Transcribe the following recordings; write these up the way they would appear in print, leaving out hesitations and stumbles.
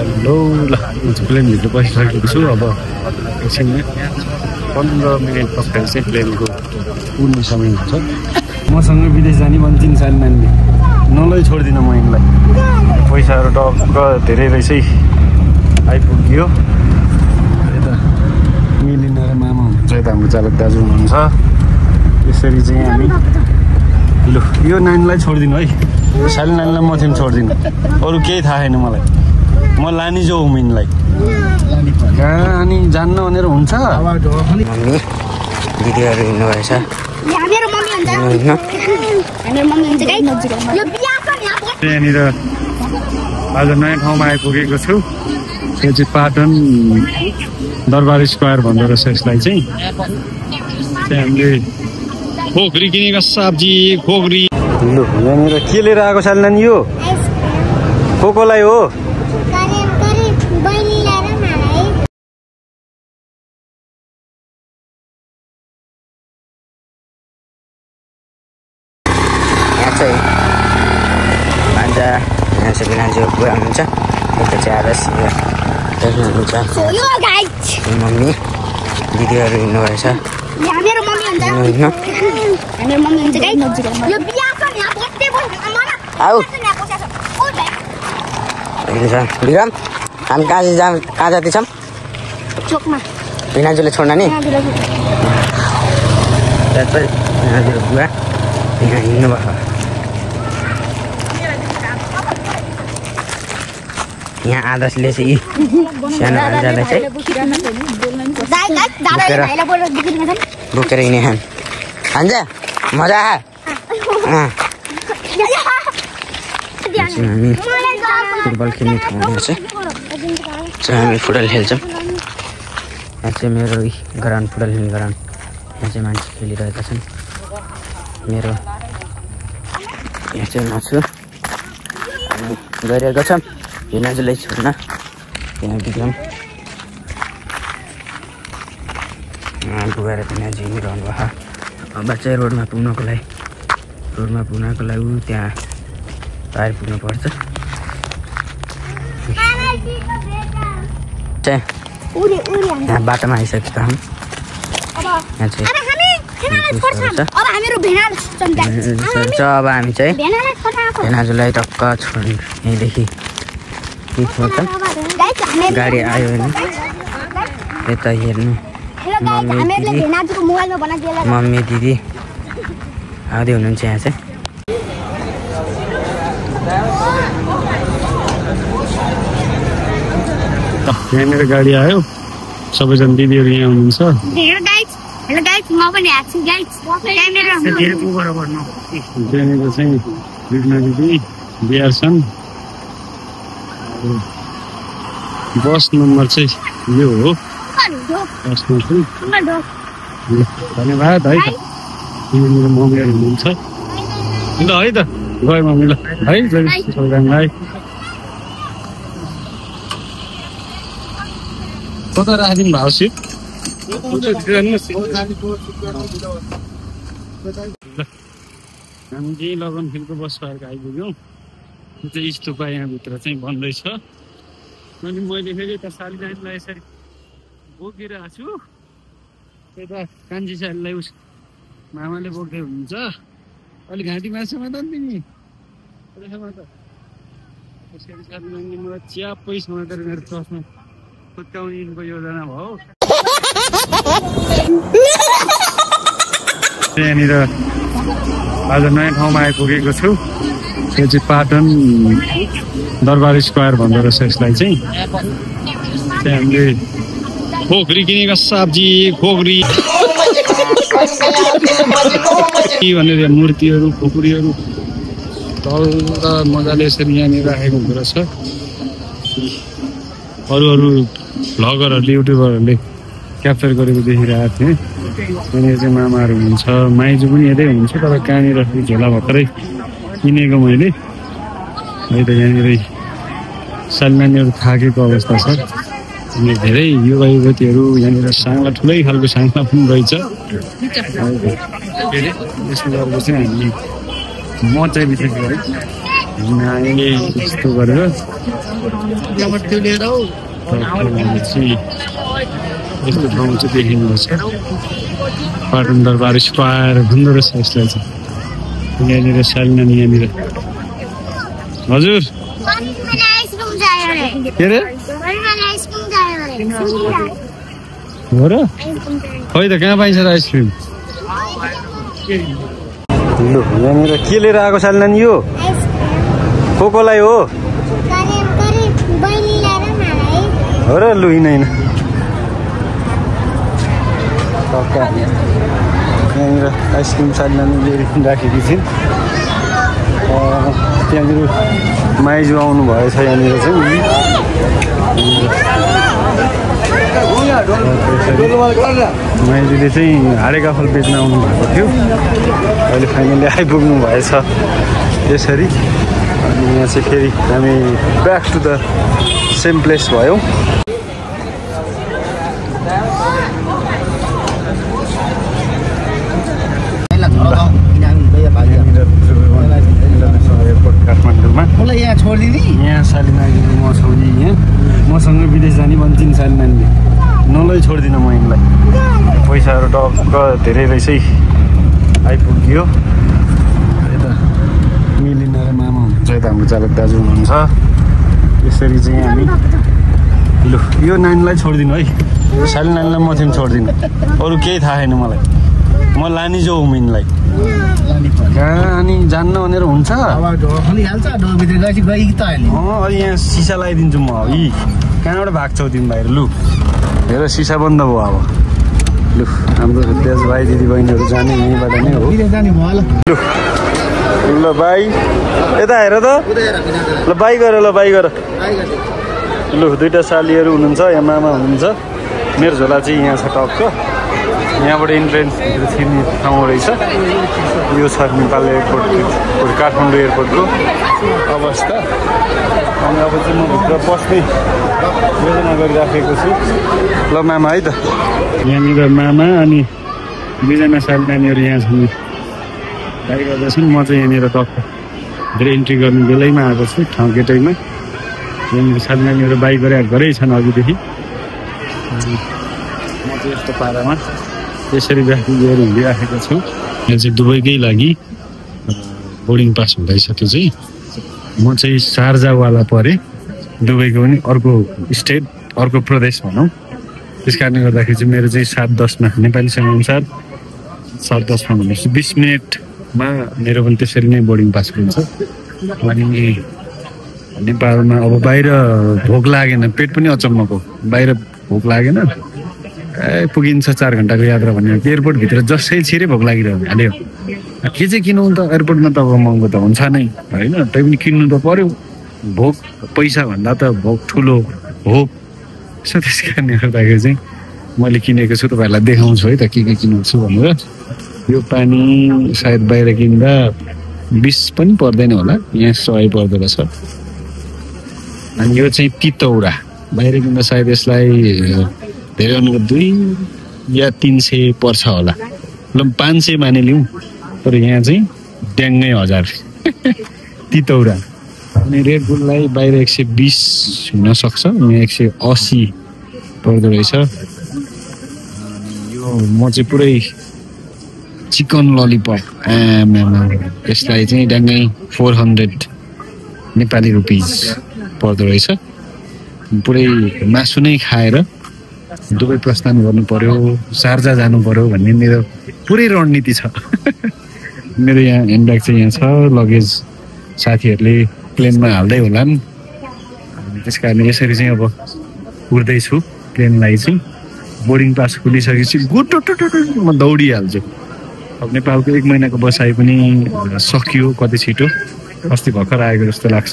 Hello ल प्लेनभित्र बसिसकेको छु। अब एकछिनमा 15 मिनट पछाडि चाहिँ प्लेनको उड्ने समय हुन्छ। मसँग विदेश जाने भन्छन् सानो नानीले, नलै छोड्दिनँ म यिनलाई। पैसाहरू टक्क धेरै रहेछै आइपुग्यो। यता मिलिना र मामा हुनुहुन्छ, यता हाम्रो चालक दाजु हुनुहुन्छ। यसरी चाहिँ हामी लु यो नानीलाई छोड्दिनु है, यो सानो नानीलाई म थिएँ छोड्दिनँ। अरू केही थाहा छैन मलाई, म लाने जो हुँ यिनलाई। कहाँ अनि जान्न भनेर हुन्छ। मम्मी दिदीहरू हिँड्नुभएछ। यहाँनिर आज नयाँ ठाउँमा आइपुगेको छु। यो चाहिँ पाटन दरबार स्क्वायर भन्दो रहेछ यसलाई चाहिँ। हामीले खोक्री किनेको सब्जी खोक्री। लु यहाँनिर के लिएर आएको साल नानी? यो खोकोलाई हो। सबैजना बुवा हुनुहुन्छ, यता चाहिँ आदर्श देख्नुहुन्छ। मम्मी दिदीहरू हिँड्नुभएछ। विक्रम हामी कहाँ जाँदैछौँ? चोकमा भिनाजुले छोड्न नि बुवा यहाँ हिँड्नुभयो। यहाँ आदर्शले चाहिँ सानो भान्जालाई चाहिँ बोकेर हिँड्ने खान हान्छ। मजा आयो। हामी फुटबल खेल्ने ठाउँमा चाहिँ हामी फुटबल खेल्छौँ। यहाँ चाहिँ मेरो ग्राउन्ड फुटबल खेल्ने ग्राउन्ड। यहाँ चाहिँ मान्छे खेलिरहेका छन्। मेरो यहाँ चाहिँ म छु, हामी गइरहेको छौँ भिनाजुलाई छोड्न। यहाँ विक्रम पुगेर भिनाजु हिँडिरहनु भयो। अब चाहिँ रोडमा पुग्नको लागि ऊ त्यहाँ पार पुग्नुपर्छ। यहाँ बाटोमा आइसकेको हामी। यहाँ चाहिँ अब हामी चाहिँ भिनाजुलाई टक्क छोड्ने यहीँदेखि छोड्छौँ। गाडी आयो भने यता हेर्नु। मम्मी दिदी आउँदै हुनुहुन्छ यहाँ चाहिँ। यहाँनिर गाडी आयो, सबैजना दिदीहरू यहाँ हुनुहुन्छ। त्यहाँनिर चाहिँ विघ्न दिदी बिहार छन्। बस नम्बर चाहिँ यो हो। धन्यवाद है। यहाँनिर मम्मीहरू हुनुहुन्छ ल है त, गयो मम्मी ल है सबैजनालाई। कता राखिदिनु भएको सिट? हामी चाहिँ लगन फिल्डको बस पार्क आइपुग्यौँ। यो चाहिँ स्तुपा यहाँभित्र चाहिँ बन्दैछ। अनि मैले फेरि यता सालिनानीलाई यसरी बोकिरहेको छु। यता कान्छी सालीलाई उस मामाले बोक्दै हुनुहुन्छ। अलिक घाँटी मासुमा त नि यसरी सालिनानीले मलाई च्याप्पै समातेर मेरो चस्मा खुट्टाउने यिनको योजना भयो। यहाँनिर आज नयाँ ठाउँमा आइपुगेको छु। यो चाहिँ पाटन दरबार स्क्वायर भन्दो रहेछ यसलाई चाहिँ। हामीले खोक्री किनेको सब्जी खोक्री भनेर मूर्तिहरू खुकुरीहरू तल र मजाले यसरी यहाँनिर राखेको हुँदो रहेछ। अरू भ्लगरहरूले युट्युबरहरूले क्याप्चर गरेको देखिरहेको थिएँ। यहाँनिर चाहिँ मामाहरू हुनुहुन्छ, माइजू पनि यतै हुनुहुन्छ। तर कहाँनिर झोला भर्खरै किनेको मैले है त। यहाँनिर सालिनानीहरू थाकेको अवस्था छ। अनि धेरै युवा युवतीहरू यहाँनिर साङ्ला ठुलै खालको साङ्ला पनि रहेछ। यसो गरेर चाहिँ हामी म चाहिँ बितेको है यस्तो गरेर यस्तो ठाउँ चाहिँ देखिनुपर्छ पाटन दरबार स्क्वायर भन्दो रहेछ यसलाई चाहिँ यहाँनिर सालिना यहाँनिर हजुर के अरे हो र खै त कहाँ पाइन्छ र आइसक्रिम लु यहाँनिर के लिएर आएको सालिना यो कोलाई हो हो र लु हिँड यहाँनिर आइसक्रिम सालिनाले लिएर राखेकी छिन् त्यहाँनिर माइजू आउनु भएछ यहाँनिर चाहिँ माइजूले चाहिँ हाडेका फल बेच्न आउनु भएको थियो अहिले फाइनली आइपुग्नु भएछ त्यसरी अनि यहाँ चाहिँ फेरि हामी back to the same place भयौँ काठमाडौँमा यहाँ छोडिदिने यहाँ सालिना म छोडी यहाँ मसँग विदेश जाने भन्छन् सालिनाले नलै छोड्दिनँ म यिनलाई पैसाहरू टक्क धेरै रहेछै आइपुग्यो यता मिलिना र मामा हुनुहुन्छ यता हाम्रो चालक दाजु हुनुहुन्छ यसरी चाहिँ हामी लु यो नानीलाई छोडिदिनु है सालिनानीलाई म चाहिँ छोडिदिनु अरू केही थाहा छैन मलाई म लाने जो हुँ यिनलाई कहाँ अनि जान्न भनेर हुन्छ अहिले यहाँ सिसा लगाइदिन्छु म यी कहाँबाट भाग्छौ तिमी बाहिर लु हेर सिसा बन्द भयो अब लु हाम्रो दाजुभाइ दिदीबहिनीहरू जाने यहीँबाट नै हो लु ल बाई यता हेर त ल बाई गर लु दुईवटा सालीहरू हुनुहुन्छ यहाँ मामा हुनुहुन्छ मेरो झोला चाहिँ यहाँ छ टक्क यहाँबाट इन्ट्रेन्स छिर्ने ठाउँ रहेछ यो छ नेपाल एयरपोर्ट काठमाडौँ एयरपोर्टको अवस्था अनि अब चाहिँ म भित्र पस्ने योजना गरिराखेको छु ल मामा है त यहाँनिर मामा अनि दुईजना साली नानीहरू यहाँ छन् गाई गर्दैछन् म चाहिँ यहाँनिर टक्क धेरै इन्ट्री गर्ने बेलैमा आएको छु ठाउँ गेटैमा यहाँनिर साली नानीहरू बाइक घरै छन् अघिदेखि म चाहिँ यस्तो पारामा यसरी ब्यागमा लिएर हिँडिराखेको छु यहाँ चाहिँ दुबईकै लागि बोर्डिङ पास हुँदैछ त्यो चाहिँ म चाहिँ शारजावाला परेँ दुबईको पनि अर्को स्टेट अर्को प्रदेश भनौँ त्यस कारणले गर्दाखेरि चाहिँ मेरो चाहिँ 7:10मा नेपाली समयअनुसार 7:10मा भनेपछि 20 मिनटमा मेरो पनि त्यसरी नै बोर्डिङ पास हुन्छ अनि नेपालमा अब बाहिर भोक लागेन पेट पनि अचम्मको बाहिर भोक लागेन पुगिन्छ 4 घन्टाको यात्रा भनेर एयरपोर्टभित्र जसै छिरे भोक लागिरह्यो हाल्यो के चाहिँ किन्नु त एयरपोर्टमा त अब महँगो त हुन्छ नै होइन तै पनि किन्नु त पर्यो भोक पैसा भन्दा त भोक ठुलो हो सो त्यस कारणले गर्दाखेरि चाहिँ मैले किनेको छु तपाईँहरूलाई देखाउँछु है त के किन्नु छु भनेर यो पानी सायद बाहिर किन्दा 20 पनि पर्दैन होला यहाँ 100 पर्दो रहेछ अनि यो चाहिँ तितौरा बाहिर किन्दा सायद यसलाई धेरै भनेको 2 या 300 पर्छ होला ल 500 मानिलिउँ तर यहाँ चाहिँ ड्याङ्गै 1000 तितौरा अनि रेड बुललाई बाहिर 120 हुनसक्छ यहाँ 180 पर्दो रहेछ यो म चाहिँ पुरै चिकन ललिपप यसलाई चाहिँ ड्याङ्गै 400 नेपाली रुपिज पर्दो रहेछ पुरै मासु नै खाएर दुबई प्रस्थान गर्नु पर्यो शारजा जानु पर्यो भन्ने मेरो पुरै रणनीति छ मेरो यहाँ ह्यान्डब्याग चाहिँ यहाँ छ लगेज साथीहरूले प्लेनमा हाल्दै होलान् त्यस कारणले यसरी चाहिँ अब उड्दैछु प्लेनलाई चाहिँ बोर्डिङ पास खुलिसकेपछि म दौडिहाल्छु अब नेपालको 1 महिनाको बसाइ पनि सकियो कति छिटो अस्ति भर्खर आएको जस्तो लाग्छ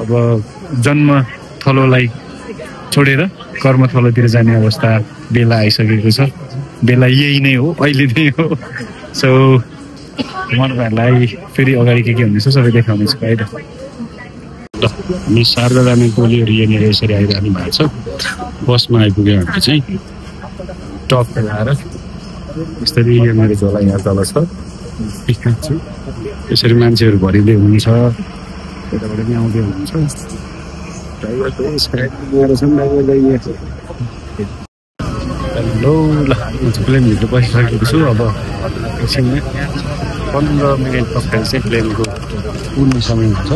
अब जन्म थलोलाई छोडेर कर्मथलोतिर जाने अवस्था बेला आइसकेको छ बेला यही नै हो अहिले नै हो सो मनहरूलाई फेरि अगाडि के हुनेछ सबै देखाउने छु है त ल हामी शारदा जाने टोलीहरू यहाँनिर यसरी आइरहनु भएको छ बसमा आइपुग्यो भने चाहिँ टप लगाएर यसरी यो मेरो झोला यहाँ तल छ यसरी मान्छेहरू भरिँदै हुन्छ, यताबाट पनि आउँदै हुन्छ। हेलो, ल म चाहिँ प्लेनभित्र बसिसकेको छु। अब एकछिनमा 15 मिनट पछाडि चाहिँ प्लेनको उड्ने समय हुन्छ।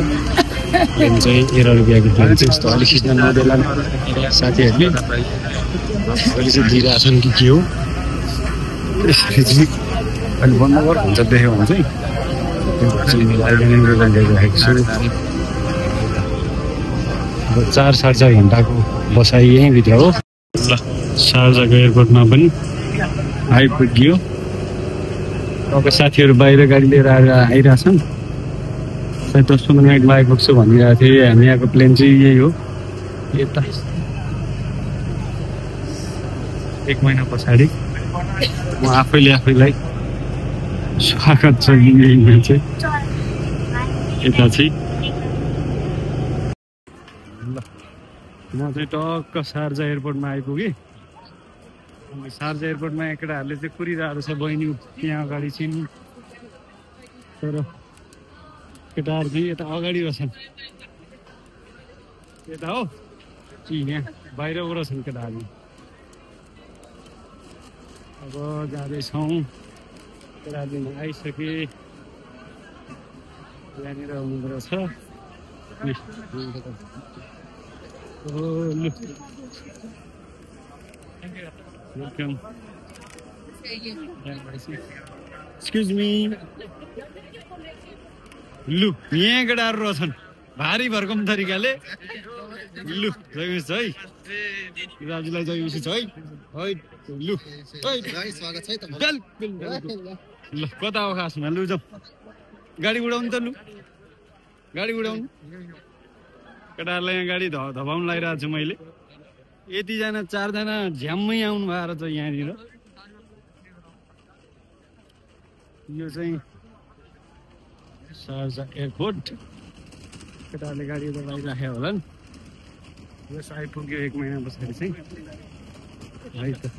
प्लेन चाहिँ एरर गएको प्लेन चाहिँ यस्तो अलिक खिच्न नदेला साथीहरूले अहिले चाहिँ दिइरहेछन् कि के हो। यसरी चाहिँ अहिले बन्द गर हुन्छ देख्यो भने चाहिँ राखेको छु। अब 4-4.5 घन्टाको बसाइ यहीँभित्र हो। ल शारजाको एयरपोर्टमा पनि आइपुग्यो। अब साथीहरू बाहिर गाडी लिएर आइरहेछन्। सायद 10-15 मिनटमा आइपुग्छु भनिरहेको थिएँ। हामी यहाँको प्लेन चाहिँ यही हो। यता 1 महिना पछाडि म आफैले आफैलाई स्वागत छ यहीँमा चाहिँ। यता चाहिँ म चाहिँ टक्क शारजा एयरपोर्टमा आइपुगेँ। शारजा एयरपोर्टमा केटाहरूले चाहिँ कुरिरहेको छ। बहिनी त्यहाँ अगाडि छिन्, तर केटाहरू चाहिँ यता अगाडि रहेछन्। यता हो कि यहाँ बाहिर रहेछन् केटाहरू। अब जाँदैछौँ। केटाहरू आइसके यहाँनिर हुँदो रहेछ। Welcome. Excuse me. लु यहाँ केटाहरू रहेछन् भारी भरकम तरिकाले। लु जयमिस है, राजुलाई जयमिस छ है। लु स्वागत छ है। ल कता हो खासमा? लु जाउँ गाडी उडाउनु त। लु गाडी उडाउनु। केटाहरूलाई यहाँ गाडी धपाउनु लगाइरहेको छु मैले। यतिजना 4जना झ्याम्मै आउनु भएको छ यहाँनिर। यो चाहिँ शारजा एयरपोर्ट। केटाहरूले गाडी त लगाइराख्यो होला नि। यस आइपुग्यो 1 महिना पछाडि चाहिँ है त।